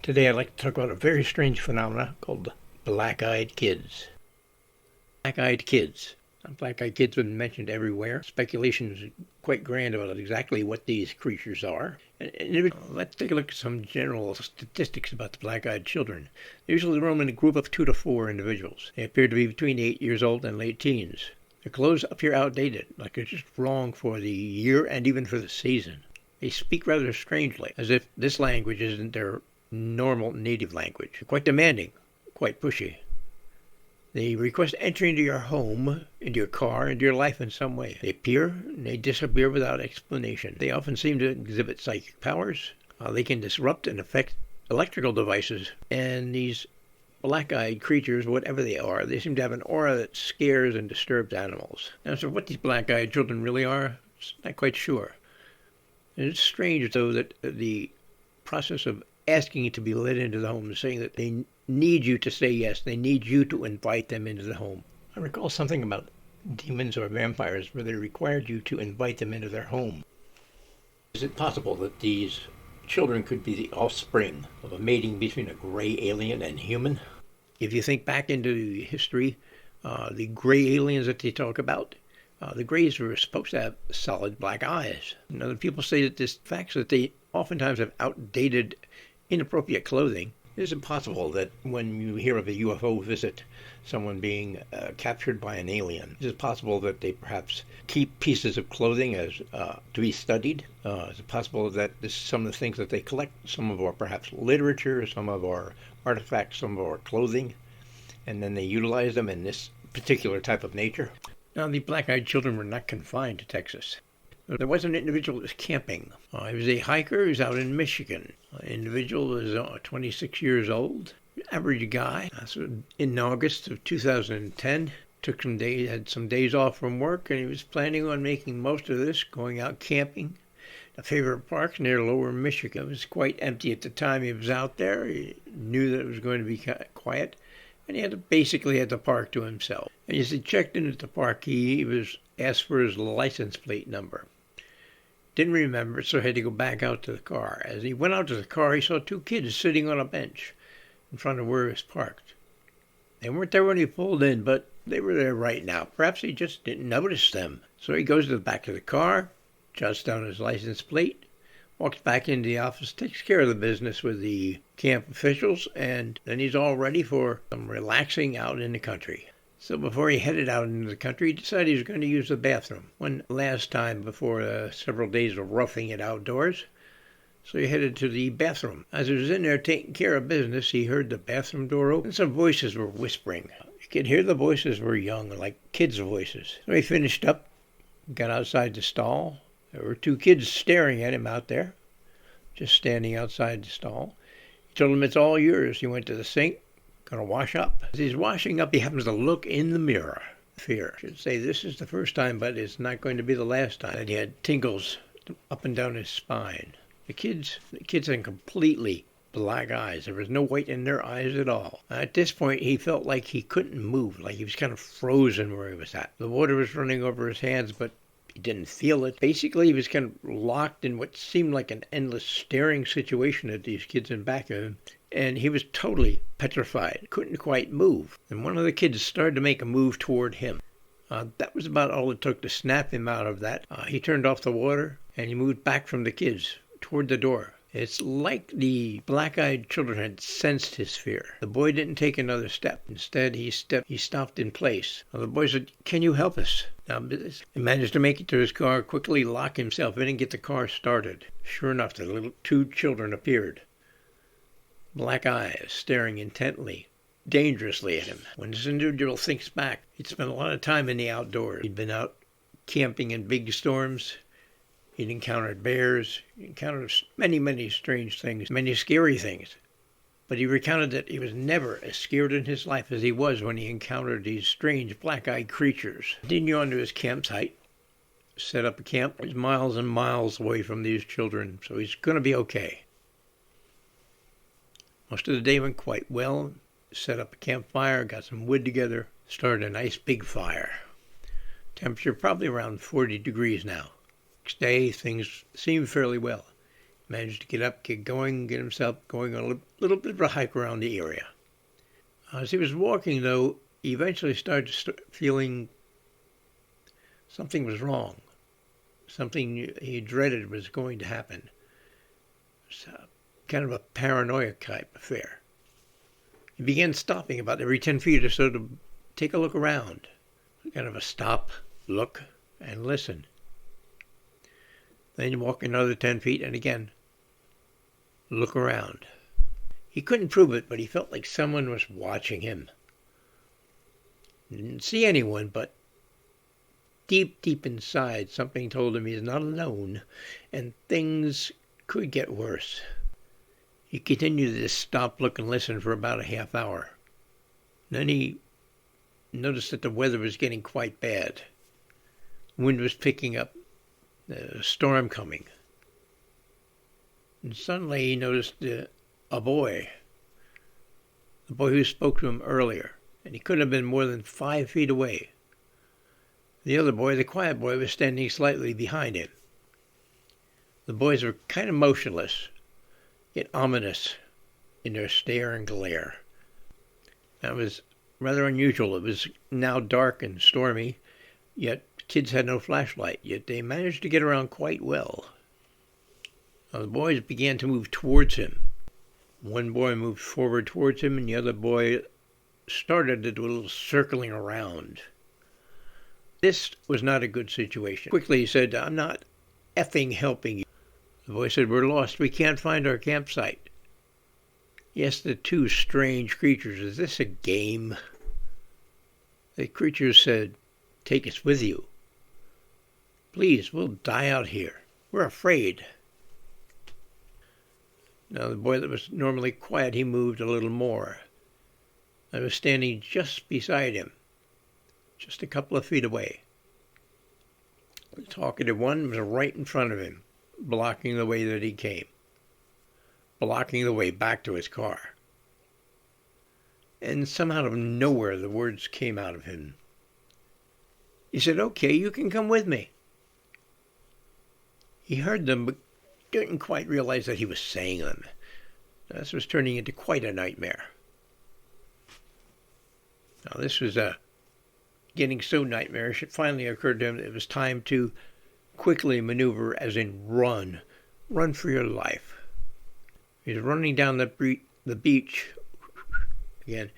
Today I'd like to talk about a very strange phenomenon called black-eyed kids. Black-eyed kids. Black-eyed kids have been mentioned everywhere. Speculation is quite grand about exactly what these creatures are. Let's take a look at some general statistics about the black-eyed children. They usually roam in a group of 2 to 4 individuals. They appear to be between 8 years old and late teens. Their clothes appear outdated, like they're just wrong for the year and even for the season. They speak rather strangely, as if this language isn't their normal native language. They're quite demanding, quite pushy. They request entry into your home, into your car, into your life in some way. They appear and they disappear without explanation. They often seem to exhibit psychic powers. They can disrupt and affect electrical devices. And these black-eyed creatures, whatever they are, they seem to have an aura that scares and disturbs animals. Now, so what these black-eyed children really are, I'm not quite sure. And it's strange, though, that the process of asking you to be let into the home, saying that they need you to say yes, they need you to invite them into the home. I recall something about demons or vampires where they required you to invite them into their home. Is it possible that these children could be the offspring of a mating between a gray alien and human? If you think back into history, the gray aliens that they talk about, the grays were supposed to have solid black eyes. Now, the people say that this fact that they oftentimes have outdated, inappropriate clothing. Is it possible that when you hear of a UFO visit, someone being captured by an alien, is it possible that they perhaps keep pieces of clothing as to be studied? Is it possible that this is some of the things that they collect, some of our perhaps literature, some of our artifacts, some of our clothing, and then they utilize them in this particular type of nature? Now, the black-eyed children were not confined to Texas. There was an individual that was camping. He was a hiker. He was out in Michigan. The individual was 26 years old, average guy. So in August of 2010, had some days off from work, and he was planning on making most of this, going out camping. A favorite park near Lower Michigan. It was quite empty at the time he was out there. He knew that it was going to be quiet, and he basically had the park to himself. And as he checked in at the park, he was asked for his license plate number. Didn't remember it, so had to go back out to the car. As he went out to the car, he saw 2 kids sitting on a bench in front of where he was parked. They weren't there when he pulled in, but they were there right now. Perhaps he just didn't notice them. So he goes to the back of the car, jots down his license plate, walks back into the office, takes care of the business with the camp officials, and then he's all ready for some relaxing out in the country. So before he headed out into the country, he decided he was going to use the bathroom. One last time before several days of roughing it outdoors. So he headed to the bathroom. As he was in there taking care of business, he heard the bathroom door open and some voices were whispering. You could hear the voices were young, like kids' voices. So he finished up, got outside the stall. There were 2 kids staring at him out there, just standing outside the stall. He told them, "It's all yours." He went to the sink. Going to wash up. As he's washing up, he happens to look in the mirror. Fear. I should say this is the first time, but it's not going to be the last time that he had tingles up and down his spine. The kids had completely black eyes. There was no white in their eyes at all. At this point, he felt like he couldn't move, like he was kind of frozen where he was at. The water was running over his hands, but he didn't feel it. Basically, he was kind of locked in what seemed like an endless staring situation at these kids in back of him. And he was totally petrified, couldn't quite move. And one of the kids started to make a move toward him. That was about all it took to snap him out of that. He turned off the water, and he moved back from the kids toward the door. It's like the black-eyed children had sensed his fear. The boy didn't take another step. Instead, he stopped in place. The boy said, "Can you help us?" Now, he managed to make it to his car, quickly lock himself in and get the car started. Sure enough, the little 2 children appeared. Black eyes staring intently, dangerously at him. When this individual thinks back, he'd spent a lot of time in the outdoors. He'd been out camping in big storms. He'd encountered bears. He encountered many, many strange things, many scary things. But he recounted that he was never as scared in his life as he was when he encountered these strange black-eyed creatures. Continued on to his campsite, set up a camp. He's miles and miles away from these children, so he's going to be okay. Most of the day went quite well. Set up a campfire, got some wood together, started a nice big fire. Temperature probably around 40 degrees now. Next day, things seemed fairly well. Managed to get up, get going, get himself going on a little bit of a hike around the area. As he was walking, though, he eventually started feeling something was wrong. Something he dreaded was going to happen. It's kind of a paranoia type affair. He began stopping about every 10 feet or so to take a look around. Kind of a stop, look, and listen. Then you walk another 10 feet and again, look around. He couldn't prove it, but he felt like someone was watching him. He didn't see anyone, but deep, deep inside, something told him he's not alone, and things could get worse. He continued to stop, look, and listen for about a half hour. Then he noticed that the weather was getting quite bad. The wind was picking up, a storm coming. And suddenly he noticed a boy. The boy who spoke to him earlier, and he couldn't have been more than 5 feet away. The other boy, the quiet boy, was standing slightly behind him. The boys were kind of motionless, yet ominous in their stare and glare. That was rather unusual. It was now dark and stormy, yet kids had no flashlight, yet they managed to get around quite well. Now the boys began to move towards him. One boy moved forward towards him, and the other boy started to do a little circling around. This was not a good situation. Quickly he said, "I'm not effing helping you." The boy said, "We're lost. We can't find our campsite." Yes, the two strange creatures, "Is this a game?" The creatures said, "Take us with you. Please, we'll die out here. We're afraid." Now the boy that was normally quiet, he moved a little more. I was standing just beside him, just a couple of feet away. The talkative one was right in front of him, blocking the way that he came, blocking the way back to his car. And somehow out of nowhere the words came out of him. He said, "Okay, you can come with me." He heard them, but didn't quite realize that he was saying them. This was turning into quite a nightmare. Now this was getting so nightmarish, it finally occurred to him that it was time to quickly maneuver, as in run. Run for your life. He's running down the beach again.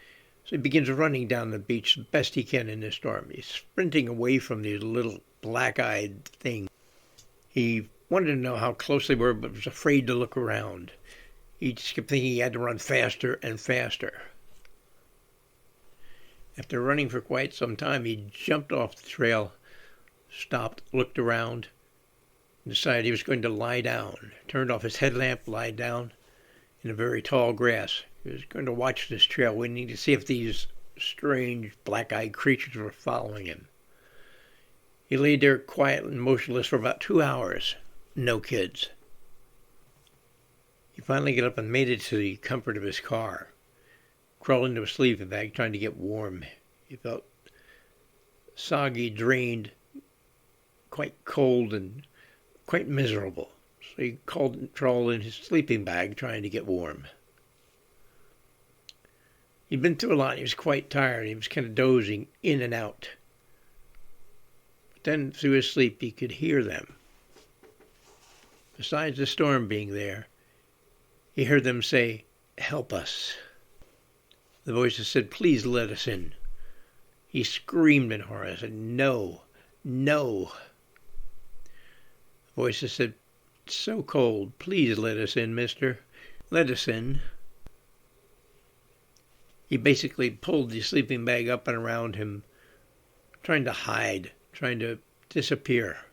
So he begins running down the beach the best he can in this storm. He's sprinting away from these little black-eyed things. He wanted to know how close they were, but was afraid to look around. He just kept thinking he had to run faster and faster. After running for quite some time, he jumped off the trail, stopped, looked around, and decided he was going to lie down. Turned off his headlamp, lied down in a very tall grass. He was going to watch this trail, waiting to see if these strange black-eyed creatures were following him. He lay there quiet and motionless for about 2 hours. No kids. He finally got up and made it to the comfort of his car. Crawled into a sleeping bag, trying to get warm. He felt soggy, drained, quite cold, and quite miserable. So he crawled in his sleeping bag, trying to get warm. He'd been through a lot, and he was quite tired. He was kind of dozing in and out. But then, through his sleep, he could hear them. Besides the storm being there, he heard them say, "Help us." The voices said, "Please let us in." He screamed in horror and said, "No, no." The voices said, "It's so cold. Please let us in, mister. Let us in." He basically pulled the sleeping bag up and around him, trying to hide, trying to disappear.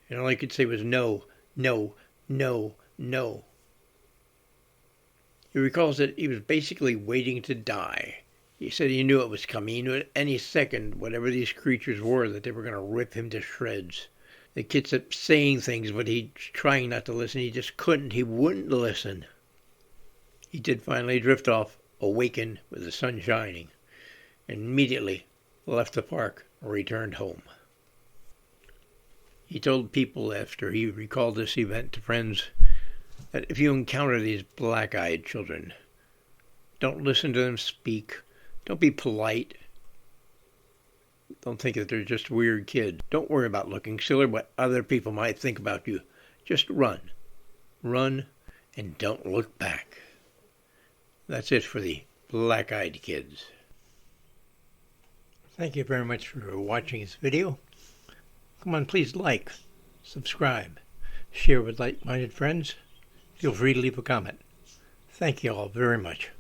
And all he could say was, "No, no, no, no." He recalls that he was basically waiting to die. He said he knew it was coming. He knew at any second, whatever these creatures were, that they were going to rip him to shreds. The kid kept saying things, but he's trying not to listen. He just couldn't. He wouldn't listen. He did finally drift off, awaken with the sun shining, and immediately left the park and returned home. He told people after he recalled this event to friends that if you encounter these black-eyed children, don't listen to them speak. Don't be polite. Don't think that they're just weird kids. Don't worry about looking silly, what other people might think about you. Just run. Run and don't look back. That's it for the black-eyed kids. Thank you very much for watching this video. Come on, please like, subscribe, share with like-minded friends. Feel free to leave a comment. Thank you all very much.